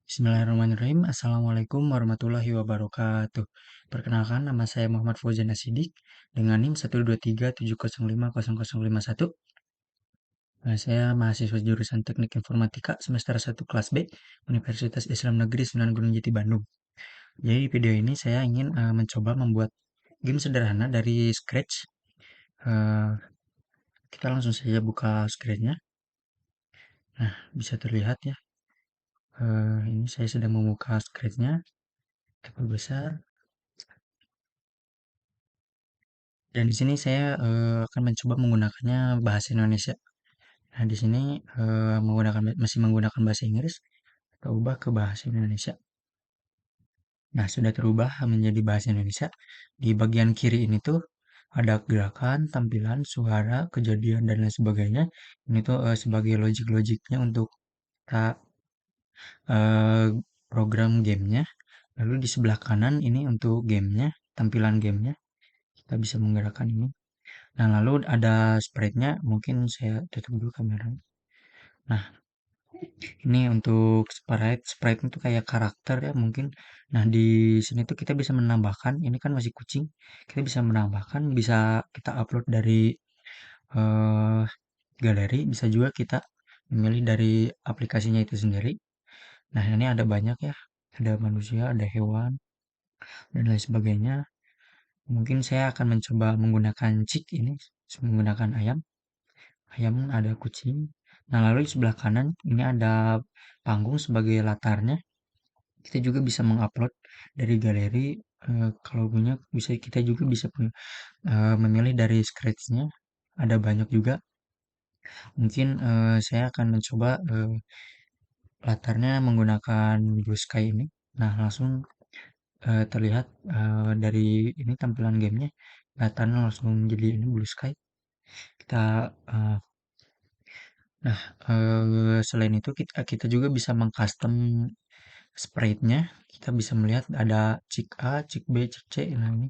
Bismillahirrahmanirrahim. Assalamualaikum warahmatullahi wabarakatuh. Perkenalkan, nama saya Muhammad Fauzan Asidik dengan NIM 123705051. Saya mahasiswa jurusan Teknik Informatika semester 1 kelas B Universitas Islam Negeri Sunan Gunung Jati Bandung. Jadi video ini saya ingin mencoba membuat game sederhana dari Scratch. Eh, kita langsung saja buka Scratch-nya. Nah, bisa terlihat ya. Ini saya sedang membuka Scratch-nya. Kita besar. Dan di sini saya akan mencoba menggunakannya bahasa Indonesia. Nah, di sini masih menggunakan bahasa Inggris. Kita ubah ke bahasa Indonesia. Nah, sudah terubah menjadi bahasa Indonesia. Di bagian kiri ini tuh ada gerakan, tampilan, suara, kejadian, dan lain sebagainya. Ini tuh sebagai logik-logiknya untuk kita eh, program gamenya. Lalu di sebelah kanan ini untuk gamenya, tampilan gamenya. Kita bisa menggerakkan ini. Nah, lalu ada sprite-nya, mungkin saya tutup dulu kameranya. Nah, ini untuk sprite itu kayak karakter ya mungkin. Nah, di sini tuh kita bisa menambahkan, ini kan masih kucing, kita bisa menambahkan, bisa kita upload dari eh, galeri, bisa juga kita memilih dari aplikasinya itu sendiri. Nah, ini ada banyak ya, ada manusia, ada hewan, dan lain sebagainya. Mungkin saya akan mencoba menggunakan chick ini, menggunakan ayam. Ayam ada kucing. Nah, lalu di sebelah kanan ini ada panggung sebagai latarnya. Kita juga bisa mengupload dari galeri. Kalau punya bisa kita juga bisa memilih dari scratch-nya. Ada banyak juga. Mungkin saya akan mencoba latarnya menggunakan Blue Sky ini. Nah, langsung terlihat dari ini tampilan gamenya. Latarnya langsung jadi ini Blue Sky. Kita eh, Nah, selain itu kita juga bisa mengcustom sprite-nya. Kita bisa melihat ada cik A, cik B, cik C. Nah, ini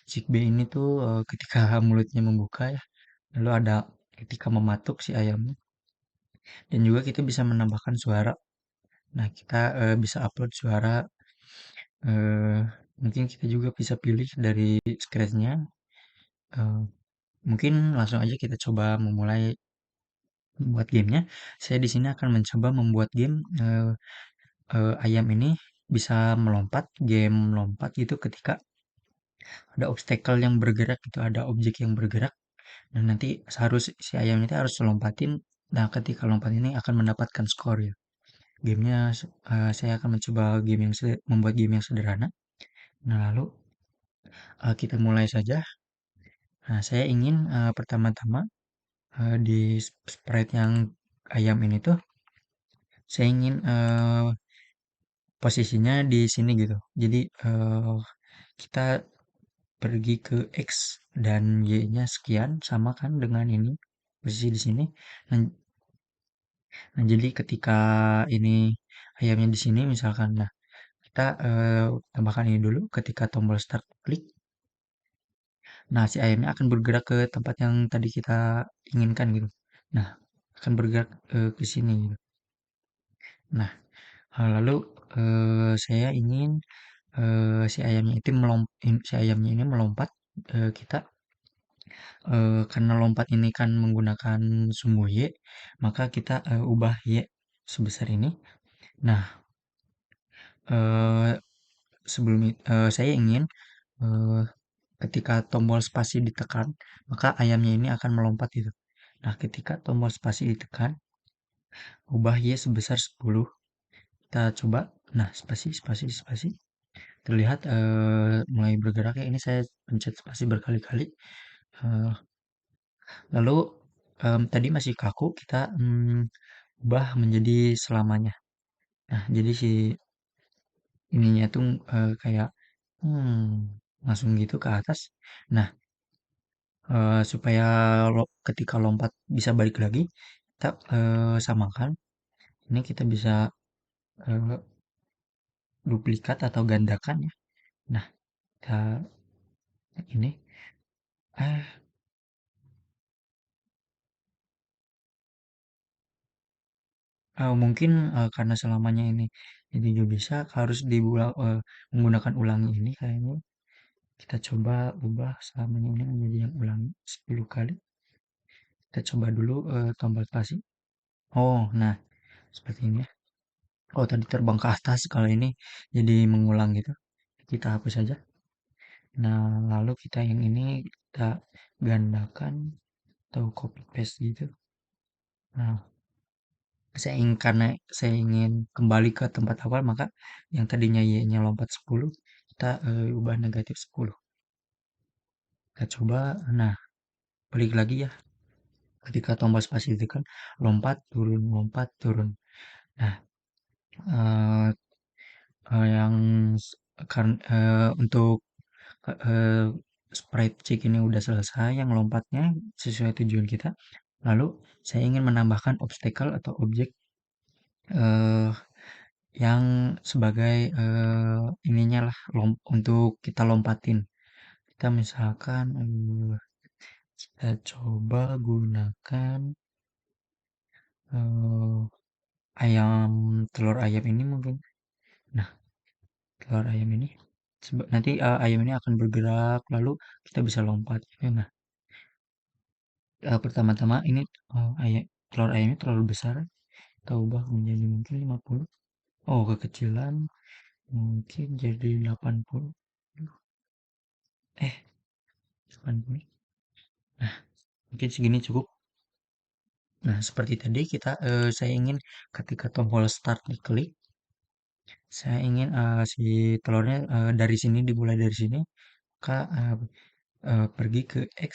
cik B ini tuh ketika mulutnya membuka ya. Lalu ada ketika mematuk si ayamnya. Dan juga kita bisa menambahkan suara. Nah, kita bisa upload suara. eh, Mungkin kita juga bisa pilih dari scratch-nya. Eh, Mungkin langsung aja kita coba memulai membuat gamenya. Saya di sini akan mencoba membuat game ayam ini bisa melompat, game melompat gitu ketika ada obstacle yang bergerak gitu, ada objek yang bergerak. Dan nanti si ayam itu harus lompatin. Nah, ketika lompat ini akan mendapatkan skor ya. Gamenya saya akan mencoba membuat game yang sederhana. Nah, lalu kita mulai saja. Nah, saya ingin pertama-tama di sprite yang ayam ini tuh saya ingin posisinya di sini gitu. Jadi kita pergi ke X dan Y-nya sekian sama kan dengan ini posisi di sini. Nah, jadi ketika ini ayamnya di sini misalkan, nah kita tambahkan ini dulu ketika tombol start klik. Nah, si ayamnya akan bergerak ke tempat yang tadi kita inginkan gitu. Nah, akan bergerak ke sini gitu. Nah, lalu saya ingin si ayamnya ini melompat. Kita karena lompat ini kan menggunakan sumbu Y, maka kita ubah Y sebesar ini. Nah, eh, saya ingin eh, ketika tombol spasi ditekan, maka ayamnya ini akan melompat gitu. Nah, ketika tombol spasi ditekan, ubah Y sebesar 10. Kita coba. Nah, spasi, spasi, spasi. Terlihat mulai bergerak ya. Ini saya pencet spasi berkali-kali. Eh, Lalu tadi masih kaku, kita ubah menjadi selamanya. Nah, jadi si ininya tuh kayak langsung gitu ke atas. Nah, supaya ketika lompat bisa balik lagi, kita samakan. Ini kita bisa eh, duplikat atau gandakan ya. Nah, kita ini eh Mungkin, karena selamanya ini juga bisa harus menggunakan ulangi ini kayaknya kita coba ubah selamanya ini menjadi yang ulangi 10 kali. Kita coba dulu, tombol spasi. Oh, nah seperti ini ya. Oh, tadi terbang ke atas, kalau ini jadi mengulang gitu. Kita hapus saja. Nah, lalu kita yang ini kita gandakan atau copy paste gitu. Nah, karena saya ingin kembali ke tempat awal, maka yang tadinya Y-nya lompat 10, kita ubah negatif 10. Kita coba, nah balik lagi ya. Ketika tombol spasi itu kan lompat, turun. Nah, eh, yang untuk eh, sprite check ini udah selesai, yang lompatnya sesuai tujuan kita. Lalu saya ingin menambahkan obstacle atau objek eh, yang sebagai ininya lah untuk kita lompatin. Kita misalkan kita coba gunakan eh, telur ayam ini mungkin. Nah, telur ayam ini nanti ayam ini akan bergerak lalu kita bisa lompat gitu. Nah, pertama-tama ini telur ayamnya terlalu besar. Kita ubah menjadi mungkin 50. Oh, kekecilan mungkin jadi 80. Eh, 80. Nah, mungkin segini cukup. Nah, seperti tadi saya ingin ketika tombol start diklik, saya ingin si telurnya dari sini dimulai dari sini, maka pergi ke X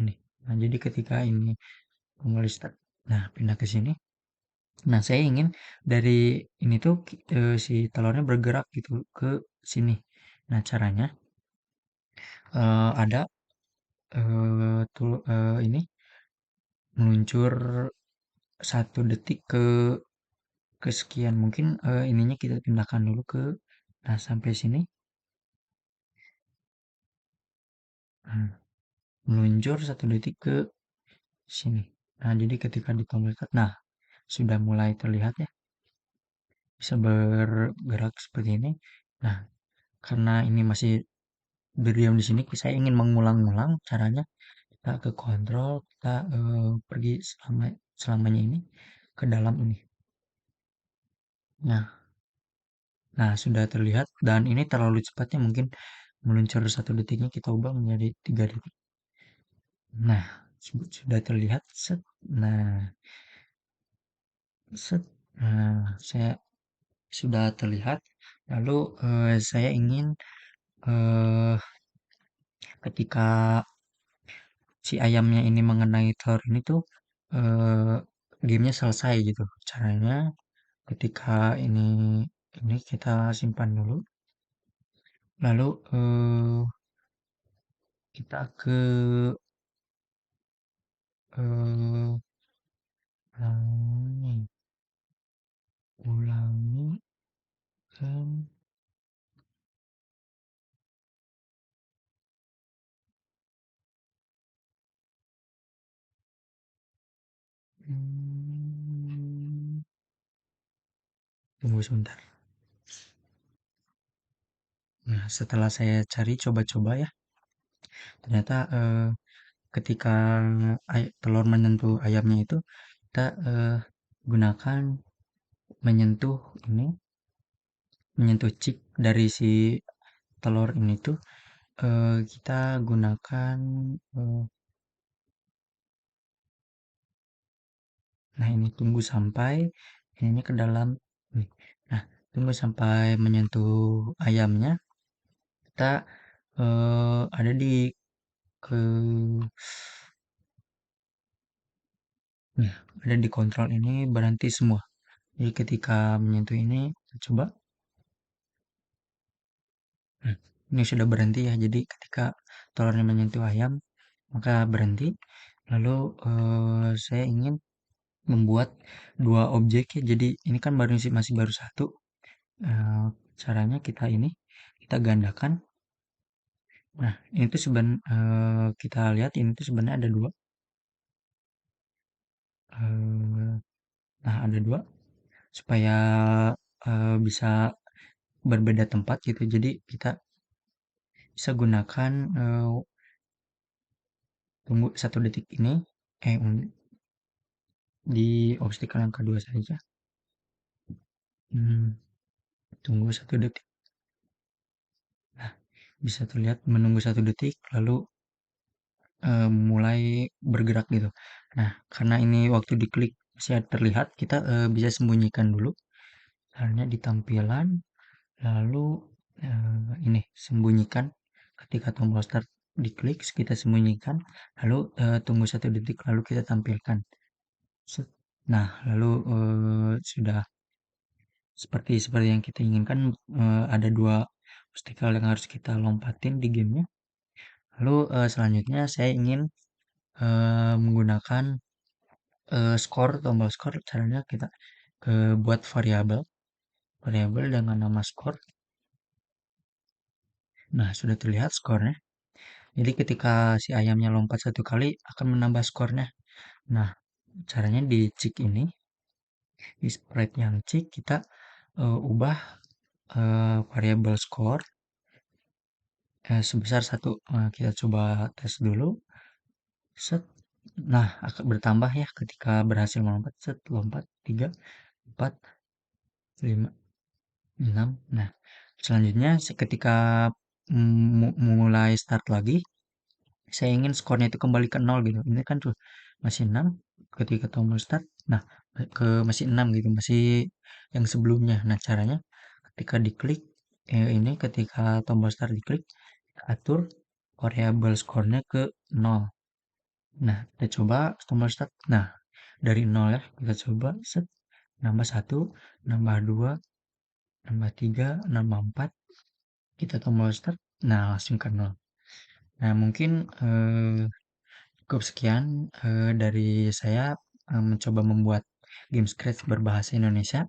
ini. Nah, jadi ketika ini tombol start, nah pindah ke sini. Nah, saya ingin dari ini tuh si telurnya bergerak gitu ke sini. Nah, caranya ada ini meluncur 1 detik kesekian. Mungkin ininya kita pindahkan dulu nah sampai sini. Nah, meluncur 1 detik ke sini. Nah, jadi ketika di tombol start, nah sudah mulai terlihat ya, bisa bergerak seperti ini. Nah, karena ini masih berdiam di sini, saya ingin mengulang-ulang caranya. Kita ke kontrol, kita pergi selamanya ini ke dalam ini. Nah, sudah terlihat dan ini terlalu cepatnya, mungkin meluncur 1 detiknya kita ubah menjadi 3 detik. Nah, sudah terlihat set. Nah, set. Nah, saya sudah terlihat. Lalu saya ingin eh, ketika si ayamnya ini mengenai telur ini tuh eh, gamenya selesai gitu. Caranya ketika ini kita simpan dulu. Lalu kita ke eh, ulangi, ulangi kan. Hmm, tunggu sebentar. Nah, setelah saya cari coba-coba ya, ternyata ketika telur menyentuh ayamnya itu, kita gunakan menyentuh ini, menyentuh chip dari si telur ini tuh, kita gunakan, eh, nah ini tunggu sampai ini ke dalam nih. Nah, tunggu sampai menyentuh ayamnya, kita ada di ke nah, ada di kontrol ini berhenti semua. Jadi ketika menyentuh ini, kita coba. Nah, ini sudah berhenti ya. Jadi ketika telurnya menyentuh ayam, maka berhenti. Lalu saya ingin membuat 2 objek ya. Jadi ini kan masih baru satu. Eh, Caranya kita gandakan. Nah, ini tuh kita lihat ini tuh sebenarnya ada dua. Eh, nah, ada dua. supaya bisa berbeda tempat gitu. Jadi kita bisa gunakan tunggu 1 detik ini di obstacle yang kedua saja. Hmm, tunggu 1 detik. Nah, bisa terlihat menunggu 1 detik lalu mulai bergerak gitu. Nah, karena ini waktu diklik saya terlihat, kita bisa sembunyikan dulu. Caranya di tampilan, lalu ini sembunyikan ketika tombol start diklik, kita sembunyikan, lalu tunggu 1 detik, lalu kita tampilkan. Set. Nah, lalu sudah seperti seperti yang kita inginkan, ada dua obstacle yang harus kita lompatin di gamenya. Lalu selanjutnya saya ingin menggunakan skor, tombol skor. Caranya kita buat variabel variabel dengan nama skor. Nah, sudah terlihat skornya. Jadi ketika si ayamnya lompat 1 kali akan menambah skornya. Nah, caranya di check ini, di sprite yang check kita ubah variabel skor sebesar 1. Kita coba tes dulu. Set. Nah, akan bertambah ya ketika berhasil melompat. Set, lompat 3, 4, 5, 6. Nah, selanjutnya ketika mulai start lagi, saya ingin skornya itu kembali ke 0 gitu. Ini kan tuh masih 6 ketika tombol start. Nah, ke masih 6 gitu, masih yang sebelumnya. Nah, caranya ketika diklik ini ketika tombol start diklik, atur variabel skornya ke 0. Nah, kita coba tombol start. Nah, dari 0 ya, kita coba set, nambah 1, nambah 2, nambah 3, nambah 4. Kita tombol start. Nah, langsung ke 0. Nah, mungkin cukup sekian dari saya mencoba membuat game Scratch berbahasa Indonesia.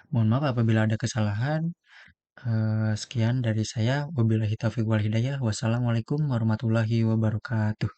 Mohon maaf apabila ada kesalahan. Sekian dari saya. Wabillahi taufiq wal hidayah. Wassalamualaikum warahmatullahi wabarakatuh.